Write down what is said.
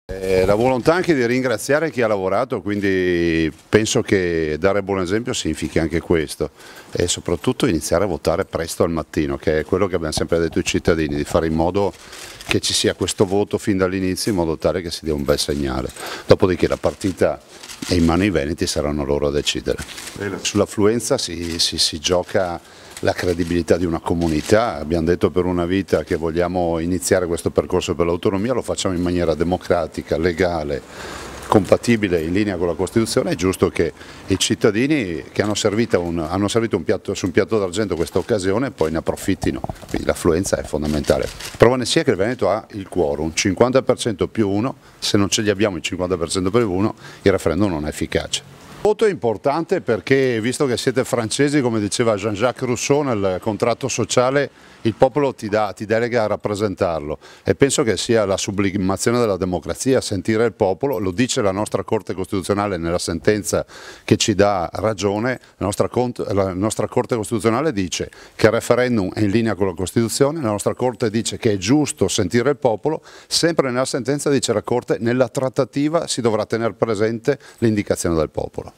La volontà anche di ringraziare chi ha lavorato, quindi penso che dare buon esempio significhi anche questo e soprattutto iniziare a votare presto al mattino, che è quello che abbiamo sempre detto ai cittadini, di fare in modo che ci sia questo voto fin dall'inizio in modo tale che si dia un bel segnale. Dopodiché la partita è in mano ai veneti, saranno loro a decidere. Sull'affluenza si gioca la credibilità di una comunità. Abbiamo detto per una vita che vogliamo iniziare questo percorso per l'autonomia, lo facciamo in maniera democratica, legale, compatibile, in linea con la Costituzione. È giusto che i cittadini che hanno servito su un piatto d'argento questa occasione poi ne approfittino, quindi l'affluenza è fondamentale. Prova ne sia che il Veneto ha il quorum, 50% più 1, se non ce li abbiamo il 50% più 1 il referendum non è efficace. Il voto è importante perché, visto che siete francesi, come diceva Jean-Jacques Rousseau nel contratto sociale, il popolo ti delega a rappresentarlo e penso che sia la sublimazione della democrazia, sentire il popolo. Lo dice la nostra Corte Costituzionale nella sentenza che ci dà ragione. La nostra Corte Costituzionale dice che il referendum è in linea con la Costituzione, la nostra Corte dice che è giusto sentire il popolo, sempre nella sentenza dice la Corte nella trattativa si dovrà tenere presente l'indicazione del popolo.